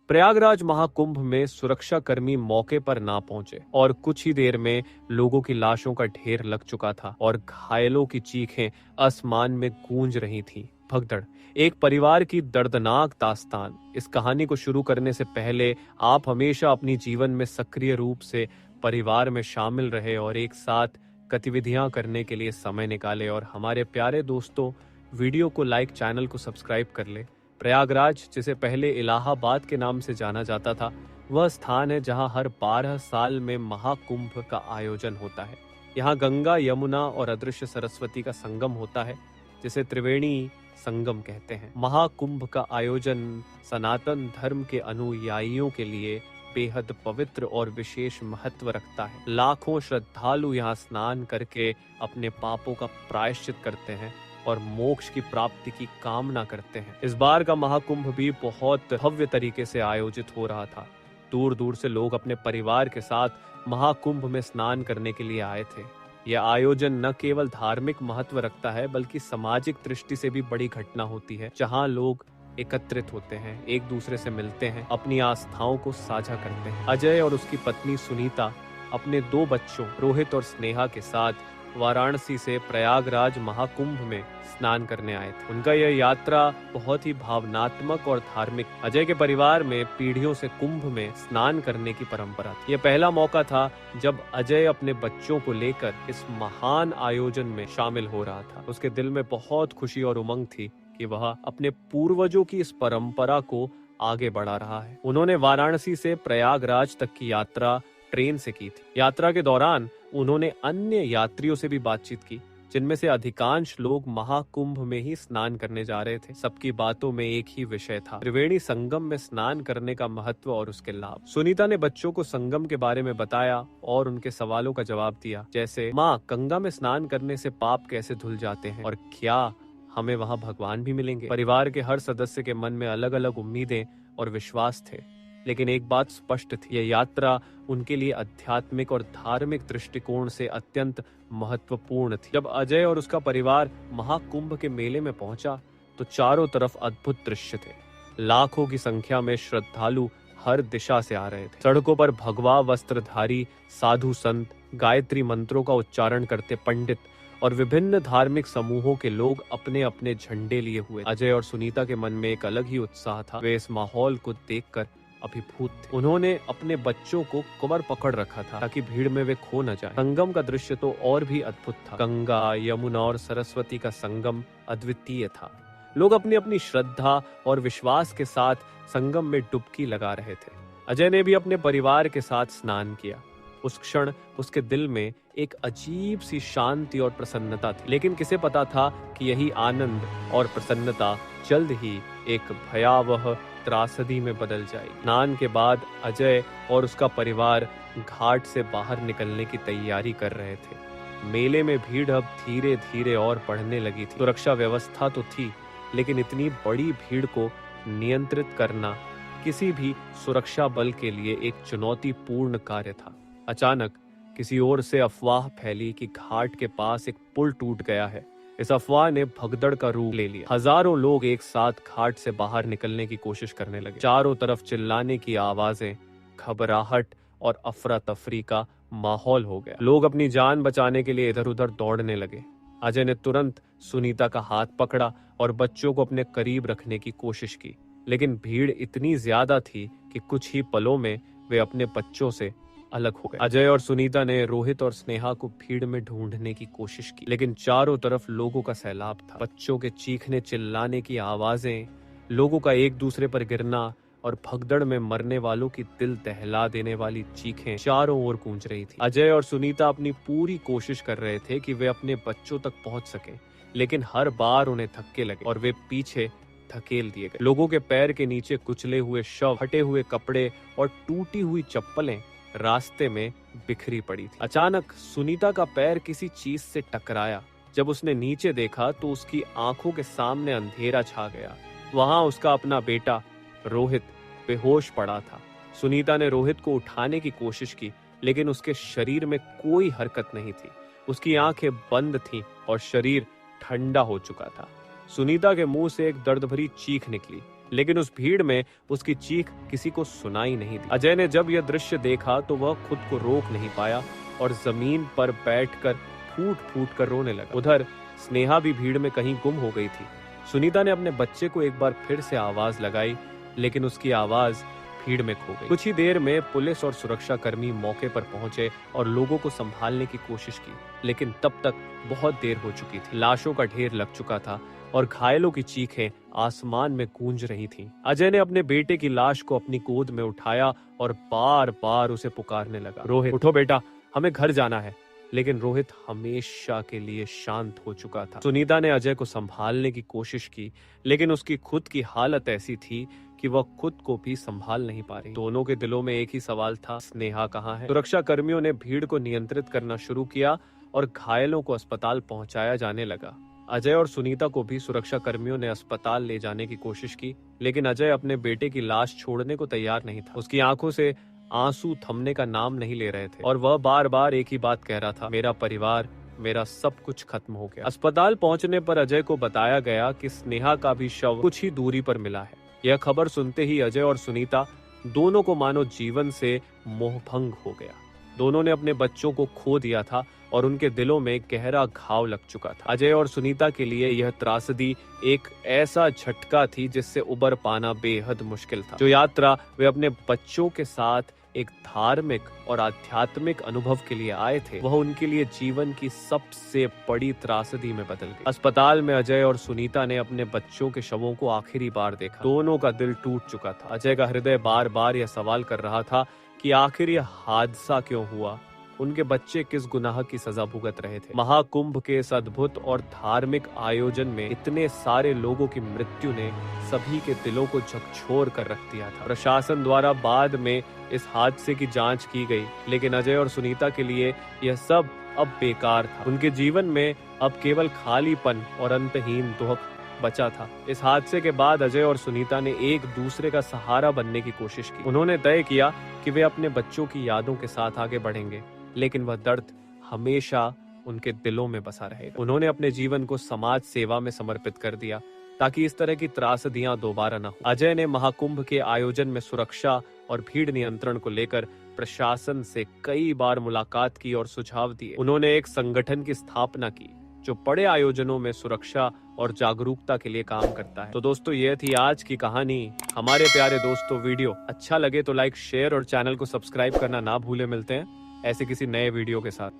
प्रयागराज महाकुंभ में सुरक्षा कर्मी मौके पर ना पहुंचे और कुछ ही देर में लोगों की लाशों का ढेर लग चुका था और घायलों की चीखें आसमान में गूंज रही थीं। भगदड़, एक परिवार की दर्दनाक दास्तान। इस कहानी को शुरू करने से पहले आप हमेशा अपनी जीवन में सक्रिय रूप से परिवार में शामिल रहे और एक साथ गतिविधियां करने के लिए समय निकाले। और हमारे प्यारे दोस्तों, वीडियो को लाइक, चैनल को सब्सक्राइब कर ले। प्रयागराज, जिसे पहले इलाहाबाद के नाम से जाना जाता था, वह स्थान है जहां हर 12 साल में महाकुंभ का आयोजन होता है। यहाँ गंगा, यमुना और अदृश्य सरस्वती का संगम होता है, जिसे त्रिवेणी संगम कहते हैं। महाकुंभ का आयोजन सनातन धर्म के अनुयायियों के लिए बेहद पवित्र और विशेष महत्व रखता है। लाखों श्रद्धालु यहाँ स्नान करके अपने पापों का प्रायश्चित करते हैं और मोक्ष की प्राप्ति की कामना करते हैं। इस बार का महाकुंभ भी बहुत भव्य तरीके से आयोजित हो रहा था। दूर दूर से लोग अपने परिवार के साथ महाकुंभ में स्नान करने के लिए आए थे। यह आयोजन न केवल धार्मिक महत्व रखता है, बल्कि सामाजिक दृष्टि से भी बड़ी घटना होती है, जहां लोग एकत्रित होते हैं, एक दूसरे से मिलते हैं, अपनी आस्थाओं को साझा करते हैं। अजय और उसकी पत्नी सुनीता अपने 2 बच्चों रोहित और स्नेहा के साथ वाराणसी से प्रयागराज महाकुंभ में स्नान करने आए थे। उनका यह यात्रा बहुत ही भावनात्मक और धार्मिक। अजय के परिवार में पीढ़ियों से कुंभ में स्नान करने की परंपरा थी। यह पहला मौका था जब अजय अपने बच्चों को लेकर इस महान आयोजन में शामिल हो रहा था। उसके दिल में बहुत खुशी और उमंग थी कि वह अपने पूर्वजों की इस परंपरा को आगे बढ़ा रहा है। उन्होंने वाराणसी से प्रयागराज तक की यात्रा ट्रेन से की थी। यात्रा के दौरान उन्होंने अन्य यात्रियों से भी बातचीत की, जिनमें से अधिकांश लोग महाकुंभ में ही स्नान करने जा रहे थे। सबकी बातों में एक ही विषय था, त्रिवेणी संगम में स्नान करने का महत्व और उसके लाभ। सुनीता ने बच्चों को संगम के बारे में बताया और उनके सवालों का जवाब दिया, जैसे माँ, गंगा में स्नान करने से पाप कैसे धुल जाते हैं और क्या हमें वहाँ भगवान भी मिलेंगे। परिवार के हर सदस्य के मन में अलग अलग उम्मीदें और विश्वास थे, लेकिन एक बात स्पष्ट थी, यह यात्रा उनके लिए आध्यात्मिक और धार्मिक दृष्टिकोण से अत्यंत महत्वपूर्ण थी। जब अजय और उसका परिवार महाकुंभ के मेले में पहुंचा तो चारों तरफ अद्भुत दृश्य थे। लाखों की संख्या में श्रद्धालु हर दिशा से आ रहे थे। सड़कों पर भगवा वस्त्रधारी साधु संत, गायत्री मंत्रों का उच्चारण करते पंडित और विभिन्न धार्मिक समूहों के लोग अपने अपने झंडे लिए हुए। अजय और सुनीता के मन में एक अलग ही उत्साह था। वे इस माहौल को देखकर अभिभूत थे। उन्होंने अपने बच्चों को कमर पकड़ रखा था ताकि भीड़ में वे खो न जाएं। संगम का दृश्य तो और भी अद्भुत था। गंगा, यमुना और सरस्वती का संगम अद्वितीय था। लोग अपनी अपनी श्रद्धा और विश्वास के साथ संगम में डुबकी लगा रहे थे। अजय ने भी अपने परिवार के साथ स्नान किया। उस क्षण उसके दिल में एक अजीब सी शांति और प्रसन्नता थी, लेकिन किसे पता था कि यही आनंद और प्रसन्नता जल्द ही एक भयावह त्रासदी में बदल जाएगी। स्नान के बाद अजय और उसका परिवार घाट से बाहर निकलने की तैयारी कर रहे थे। मेले में भीड़ अब धीरे धीरे और बढ़ने लगी थी। सुरक्षा व्यवस्था तो थी, लेकिन इतनी बड़ी भीड़ को नियंत्रित करना किसी भी सुरक्षा बल के लिए एक चुनौतीपूर्ण कार्य था। अचानक किसी ओर से अफवाह फैली कि घाट के पास एक पुल टूट गया है। इस अफवाह ने भगदड़ का रूप ले लिया। हजारों लोग एक साथ घाट से बाहर निकलने की कोशिश करने लगे। चारों तरफ चिल्लाने की आवाजें, घबराहट और अफरा तफरी का माहौल हो गया। लोग अपनी जान बचाने के लिए इधर उधर दौड़ने लगे। अजय ने तुरंत सुनीता का हाथ पकड़ा और बच्चों को अपने करीब रखने की कोशिश की, लेकिन भीड़ इतनी ज्यादा थी कि कुछ ही पलों में वे अपने बच्चों से अलग हो गए। अजय और सुनीता ने रोहित और स्नेहा को भीड़ में ढूंढने की कोशिश की, लेकिन चारों तरफ लोगों का सैलाब था। बच्चों के चीखने चिल्लाने की आवाजें, लोगों का एक दूसरे पर गिरना और भगदड़ में मरने वालों की दिल दहला देने वाली चीखें चारों ओर गूंज रही थी। अजय और सुनीता अपनी पूरी कोशिश कर रहे थे कि वे अपने बच्चों तक पहुंच सकें, लेकिन हर बार उन्हें धक्के लगे और वे पीछे धकेल दिए गए। लोगों के पैर के नीचे कुचले हुए शव, फटे हुए कपड़े और टूटी हुई चप्पलें रास्ते में बिखरी पड़ी थी। अचानक सुनीता का पैर किसी चीज से टकराया। जब उसने नीचे देखा तो उसकी आंखों के सामने अंधेरा छा गया। वहां उसका अपना बेटा रोहित बेहोश पड़ा था। सुनीता ने रोहित को उठाने की कोशिश की, लेकिन उसके शरीर में कोई हरकत नहीं थी। उसकी आंखें बंद थीं और शरीर ठंडा हो चुका था। सुनीता के मुंह से एक दर्द भरी चीख निकली, लेकिन उस भीड़ में उसकी चीख किसी को सुनाई नहीं दी। अजय ने जब यह दृश्य देखा तो वह खुद को रोक नहीं पाया और जमीन पर बैठकर फूट फूट कर रोने लगा। उधर स्नेहा भी भीड़ में कहीं गुम हो गई थी। सुनीता ने अपने बच्चे को एक बार फिर से आवाज लगाई, लेकिन उसकी आवाज भीड़ में खो गई। कुछ ही देर में पुलिस और सुरक्षा कर्मी मौके पर पहुंचे और लोगों को संभालने की कोशिश की, लेकिन तब तक बहुत देर हो चुकी थी। लाशों का ढेर लग चुका था और घायलों की चीखें आसमान में गूंज रही थीं। अजय ने अपने बेटे की लाश को अपनी गोद में उठाया और बार बार उसे पुकारने लगा, रोहित उठो बेटा, हमें घर जाना है। लेकिन रोहित हमेशा के लिए शांत हो चुका था। सुनीता ने अजय को संभालने की कोशिश की, लेकिन उसकी खुद की हालत ऐसी थी कि वह खुद को भी संभाल नहीं पा रही। दोनों के दिलों में एक ही सवाल था, स्नेहा कहाँ है? सुरक्षा कर्मियों ने भीड़ को नियंत्रित करना शुरू किया और घायलों को अस्पताल पहुंचाया जाने लगा। अजय और सुनीता को भी सुरक्षा कर्मियों ने अस्पताल ले जाने की कोशिश की, लेकिन अजय अपने बेटे की लाश छोड़ने को तैयार नहीं था। उसकी आंखों से आंसू थमने का नाम नहीं ले रहे थे और वह बार बार एक ही बात कह रहा था, मेरा परिवार, मेरा सब कुछ खत्म हो गया। अस्पताल पहुंचने पर अजय को बताया गया कि स्नेहा का भी शव कुछ ही दूरी पर मिला है। यह खबर सुनते ही अजय और सुनीता दोनों को मानो जीवन से मोहभंग हो गया। दोनों ने अपने बच्चों को खो दिया था और उनके दिलों में गहरा घाव लग चुका था। अजय और सुनीता के लिए यह त्रासदी एक ऐसा झटका थी जिससे उबर पाना बेहद मुश्किल था। जो यात्रा वे अपने बच्चों के साथ एक धार्मिक और आध्यात्मिक अनुभव के लिए आए थे, वह उनके लिए जीवन की सबसे बड़ी त्रासदी में बदल गई। अस्पताल में अजय और सुनीता ने अपने बच्चों के शवों को आखिरी बार देखा। दोनों का दिल टूट चुका था। अजय का हृदय बार बार यह सवाल कर रहा था कि आखिर यह हादसा क्यों हुआ, उनके बच्चे किस गुनाह की सजा भुगत रहे थे। महाकुंभ के इस अद्भुत और धार्मिक आयोजन में इतने सारे लोगों की मृत्यु ने सभी के दिलों को झकझोर कर रख दिया था। प्रशासन द्वारा बाद में इस हादसे की जांच की गई, लेकिन अजय और सुनीता के लिए यह सब अब बेकार था। उनके जीवन में अब केवल खालीपन और अंतहीन दुख बचा था। इस हादसे के बाद अजय और सुनीता ने एक दूसरे का सहारा बनने की कोशिश की। उन्होंने तय किया कि वे अपने बच्चों की यादों के साथ आगे बढ़ेंगे, लेकिन वह दर्द हमेशा उनके दिलों में बसा रहेगा। उन्होंने अपने जीवन को समाज सेवा में समर्पित कर दिया ताकि इस तरह की त्रासदियां दोबारा न हो। अजय ने महाकुंभ के आयोजन में सुरक्षा और भीड़ नियंत्रण को लेकर प्रशासन से कई बार मुलाकात की और सुझाव दिए। उन्होंने एक संगठन की स्थापना की जो बड़े आयोजनों में सुरक्षा और जागरूकता के लिए काम करता है। तो दोस्तों, यह थी आज की कहानी। हमारे प्यारे दोस्तों, वीडियो अच्छा लगे तो लाइक, शेयर और चैनल को सब्सक्राइब करना ना भूले। मिलते हैं ऐसे किसी नए वीडियो के साथ।